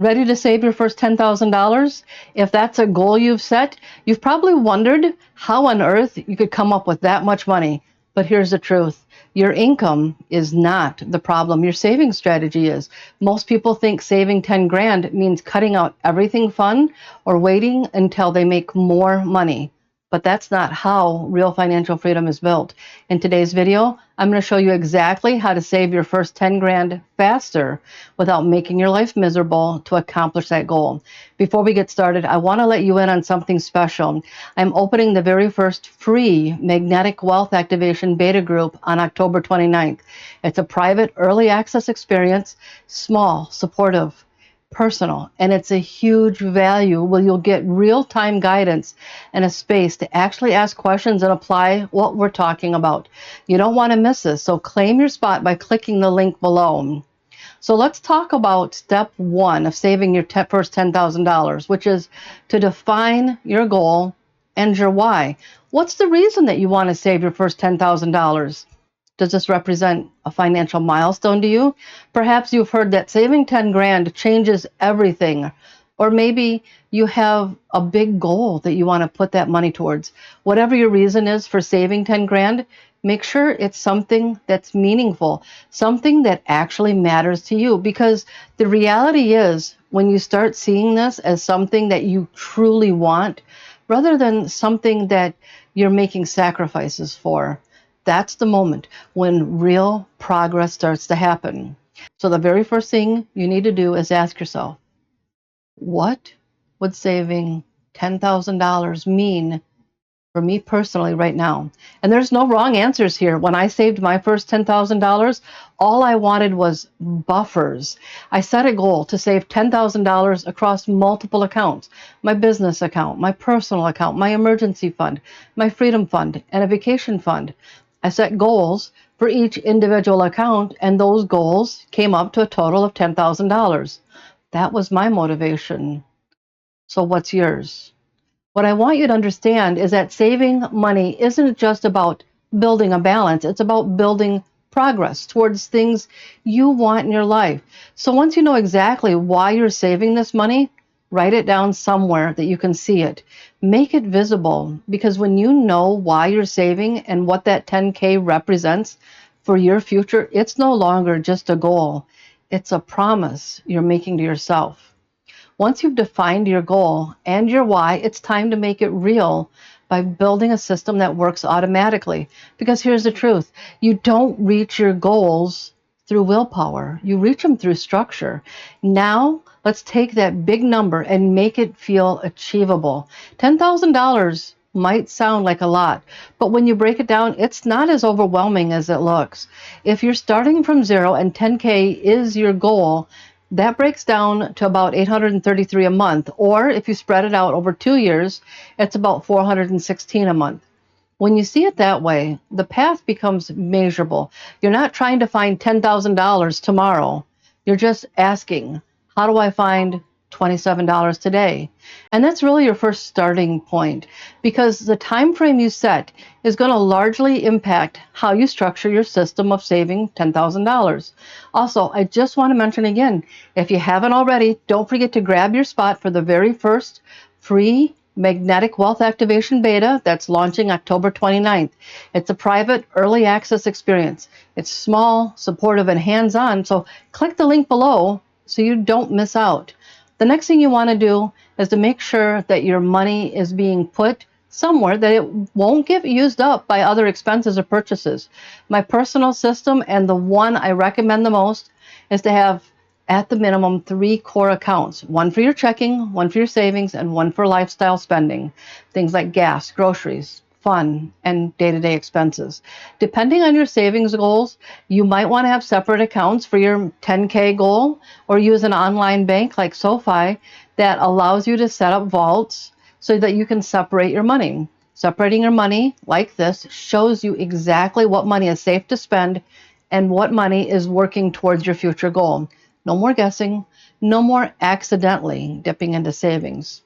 Ready to save your first $10,000? If that's a goal you've set, you've probably wondered how on earth you could come up with that much money. But here's the truth. Your income is not the problem. Your saving strategy is. Most people think saving 10 grand means cutting out everything fun or waiting until they make more money. But that's not how real financial freedom is built. In today's video, I'm going to show you exactly how to save your first 10 grand faster without making your life miserable to accomplish that goal. Before we get started, I want to let you in on something special. I'm opening the very first free Magnetic Wealth Activation beta group on October 29th. It's a private early access experience, small, supportive, personal, and it's a huge value where you'll get real-time guidance and a space to actually ask questions and apply what we're talking about. You don't want to miss this, so claim your spot by clicking the link below. So let's talk about step one of saving your first $10,000, which is to define your goal and your why. What's the reason that you want to save your first $10,000? Does this represent a financial milestone to you? Perhaps you've heard that saving 10 grand changes everything. Or maybe you have a big goal that you want to put that money towards. Whatever your reason is for saving 10 grand, make sure it's something that's meaningful, something that actually matters to you. Because the reality is, when you start seeing this as something that you truly want, rather than something that you're making sacrifices for, that's the moment when real progress starts to happen. So the very first thing you need to do is ask yourself, what would saving $10,000 mean for me personally right now? And there's no wrong answers here. When I saved my first $10,000, all I wanted was buffers. I set a goal to save $10,000 across multiple accounts: my business account, my personal account, my emergency fund, my freedom fund, and a vacation fund. I set goals for each individual account, and those goals came up to a total of $10,000. That was my motivation. So what's yours? What I want you to understand is that saving money isn't just about building a balance, it's about building progress towards things you want in your life. So once you know exactly why you're saving this money, write it down somewhere that you can see it. Make it visible, because when you know why you're saving and what that 10K represents for your future, it's no longer just a goal. It's a promise you're making to yourself. Once you've defined your goal and your why, it's time to make it real by building a system that works automatically. Because here's the truth, you don't reach your goals through willpower, you reach them through structure. Now, let's take that big number and make it feel achievable. $10,000 might sound like a lot, but when you break it down, it's not as overwhelming as it looks. If you're starting from zero and 10K is your goal, that breaks down to about $833 a month, or if you spread it out over 2 years, it's about $416 a month. When you see it that way, the path becomes measurable. You're not trying to find $10,000 tomorrow. You're just asking, how do I find $27 today? And that's really your first starting point, because the time frame you set is going to largely impact how you structure your system of saving $10,000. Also, I just want to mention again, if you haven't already, don't forget to grab your spot for the very first free Magnetic Wealth Activation Beta that's launching October 29th. It's a private early access experience. It's small, supportive, and hands-on, so click the link below so you don't miss out. The next thing you want to do is to make sure that your money is being put somewhere that it won't get used up by other expenses or purchases. My personal system, and the one I recommend the most, is to have at the minimum 3 core accounts: one for your checking, one for your savings, and one for lifestyle spending, things like gas, groceries, fun, and day-to-day expenses. Depending on your savings goals, you might want to have separate accounts for your 10K goal, or use an online bank like SoFi that allows you to set up vaults so that you can separate your money. Separating your money like this shows you exactly what money is safe to spend and what money is working towards your future goal. No more guessing, no more accidentally dipping into savings.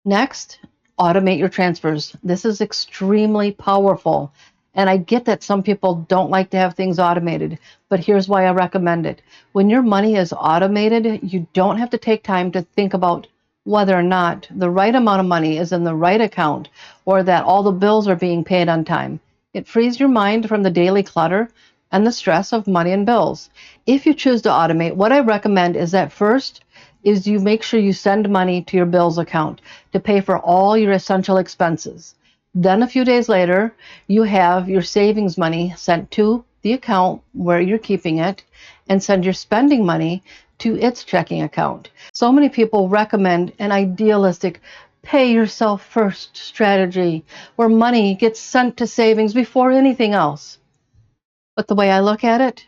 Next, automate your transfers. This is extremely powerful. And I get that some people don't like to have things automated, but here's why I recommend it. When your money is automated, you don't have to take time to think about whether or not the right amount of money is in the right account or that all the bills are being paid on time. It frees your mind from the daily clutter and the stress of money and bills. If you choose to automate, what I recommend is that first is you make sure you send money to your bills account to pay for all your essential expenses. Then a few days later, you have your savings money sent to the account where you're keeping it and send your spending money to its checking account. So many people recommend an idealistic pay yourself first strategy where money gets sent to savings before anything else. But the way I look at it,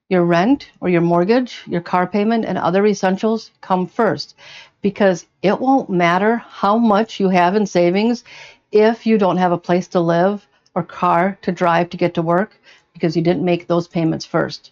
your rent or your mortgage, your car payment, and other essentials come first because it won't matter how much you have in savings if you don't have a place to live or car to drive to get to work because you didn't make those payments first.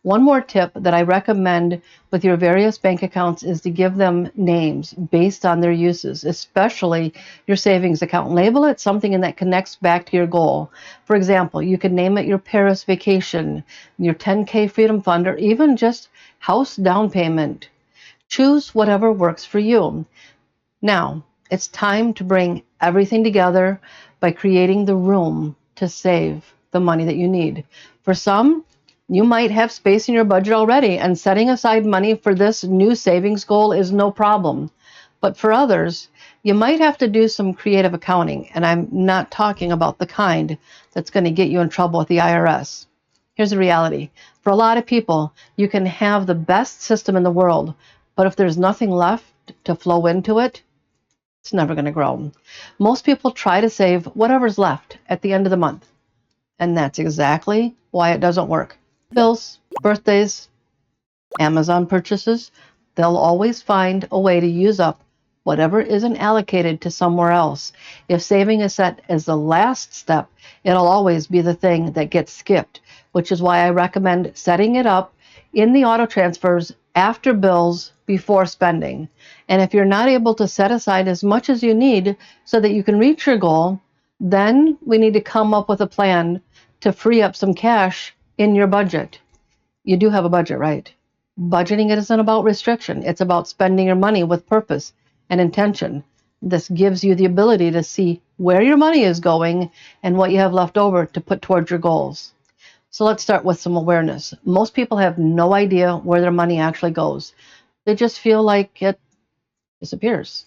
One more tip that I recommend with your various bank accounts is to give them names based on their uses, especially your savings account. Label it something that connects back to your goal. For example, you could name it your Paris vacation, your 10K freedom fund, or even just house down payment. Choose whatever works for you. Now, it's time to bring everything together by creating the room to save the money that you need. For some, you might have space in your budget already, and setting aside money for this new savings goal is no problem. But for others, you might have to do some creative accounting, and I'm not talking about the kind that's going to get you in trouble with the IRS. Here's the reality. For a lot of people, you can have the best system in the world, but if there's nothing left to flow into it, it's never going to grow. Most people try to save whatever's left at the end of the month, and that's exactly why it doesn't work. Bills, birthdays, Amazon purchases, they'll always find a way to use up whatever isn't allocated to somewhere else. If saving is set as the last step, it'll always be the thing that gets skipped, which is why I recommend setting it up in the auto transfers after bills before spending. And if you're not able to set aside as much as you need so that you can reach your goal, then we need to come up with a plan to free up some cash in your budget. You do have a budget, right? Budgeting isn't about restriction. It's about spending your money with purpose and intention. This gives you the ability to see where your money is going and what you have left over to put towards your goals. So let's start with some awareness. Most people have no idea where their money actually goes. They just feel like it disappears.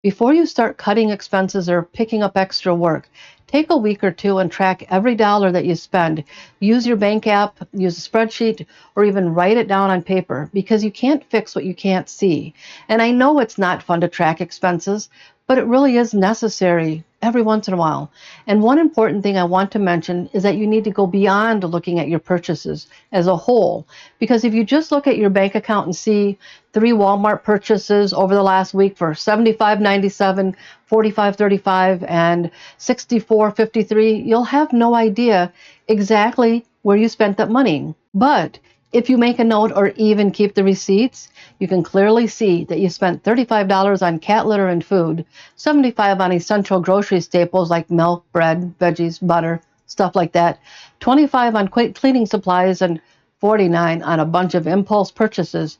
Before you start cutting expenses or picking up extra work, take a week or two and track every dollar that you spend. Use your bank app, use a spreadsheet, or even write it down on paper because you can't fix what you can't see. And I know it's not fun to track expenses, but it really is necessary every once in a while. And one important thing I want to mention is that you need to go beyond looking at your purchases as a whole. Because if you just look at your bank account and see 3 Walmart purchases over the last week for $75.97, $45.35, and $64.53, you'll have no idea exactly where you spent that money. But if you make a note or even keep the receipts, you can clearly see that you spent $35 on cat litter and food, $75 on essential grocery staples like milk, bread, veggies, butter, stuff like that, $25 on cleaning supplies, and $49 on a bunch of impulse purchases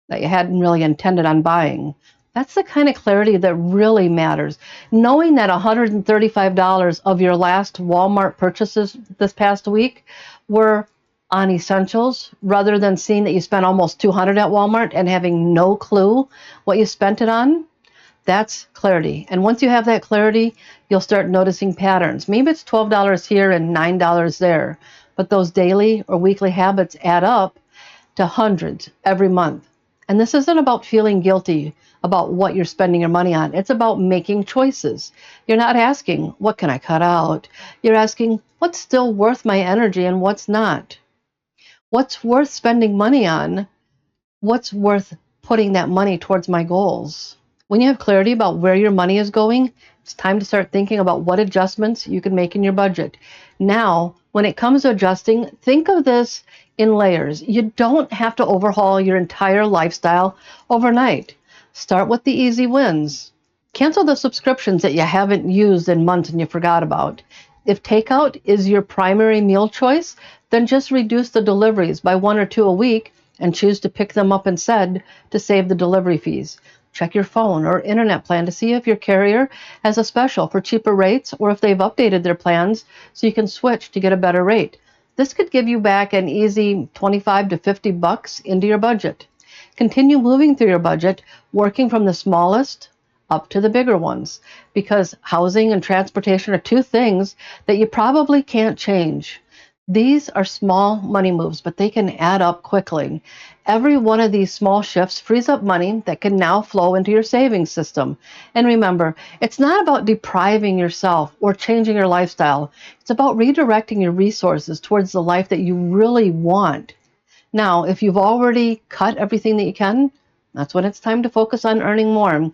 that you hadn't really intended on buying. That's the kind of clarity that really matters. Knowing that $135 of your last Walmart purchases this past week were on essentials rather than seeing that you spent almost $200 at Walmart and having no clue what you spent it on, that's clarity. And once you have that clarity, you'll start noticing patterns. Maybe it's $12 here and $9 there, but those daily or weekly habits add up to hundreds every month. And this isn't about feeling guilty about what you're spending your money on. It's about making choices. You're not asking, what can I cut out? You're asking, what's still worth my energy and what's not? What's worth spending money on? What's worth putting that money towards my goals? When you have clarity about where your money is going, it's time to start thinking about what adjustments you can make in your budget. Now, when it comes to adjusting, think of this in layers. You don't have to overhaul your entire lifestyle overnight. Start with the easy wins. Cancel the subscriptions that you haven't used in months and you forgot about. If takeout is your primary meal choice, then just reduce the deliveries by 1 or 2 a week and choose to pick them up instead to save the delivery fees. Check your phone or internet plan to see if your carrier has a special for cheaper rates or if they've updated their plans so you can switch to get a better rate. This could give you back an easy 25 to 50 bucks into your budget. Continue moving through your budget, working from the smallest up to the bigger ones, because housing and transportation are two things that you probably can't change. These are small money moves, but they can add up quickly. Every one of these small shifts frees up money that can now flow into your savings system. And remember, it's not about depriving yourself or changing your lifestyle. It's about redirecting your resources towards the life that you really want. Now, if you've already cut everything that you can, that's when it's time to focus on earning more.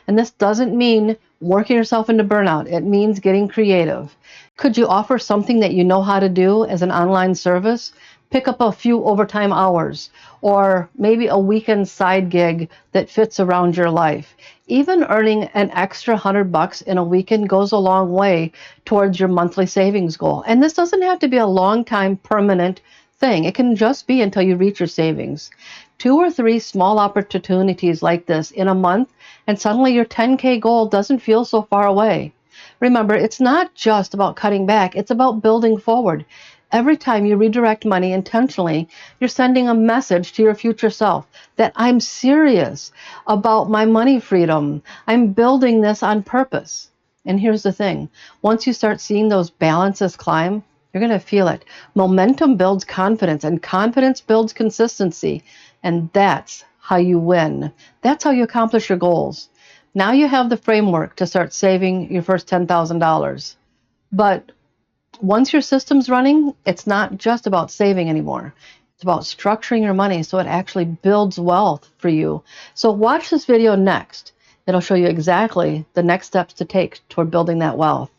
And this doesn't mean working yourself into burnout. It means getting creative. Could you offer something that you know how to do as an online service? Pick up a few overtime hours or maybe a weekend side gig that fits around your life. Even earning an extra $100 in a weekend goes a long way towards your monthly savings goal. And this doesn't have to be a long time permanent thing. It can just be until you reach your savings. 2 or 3 small opportunities like this in a month, and suddenly your 10K goal doesn't feel so far away. Remember, it's not just about cutting back, it's about building forward. Every time you redirect money intentionally, you're sending a message to your future self that I'm serious about my money freedom. I'm building this on purpose. And here's the thing, once you start seeing those balances climb, you're going to feel it. Momentum builds confidence, and confidence builds consistency. And that's how you win. That's how you accomplish your goals. Now you have the framework to start saving your first $10,000. But once your system's running, it's not just about saving anymore. It's about structuring your money so it actually builds wealth for you. So watch this video next. It'll show you exactly the next steps to take toward building that wealth.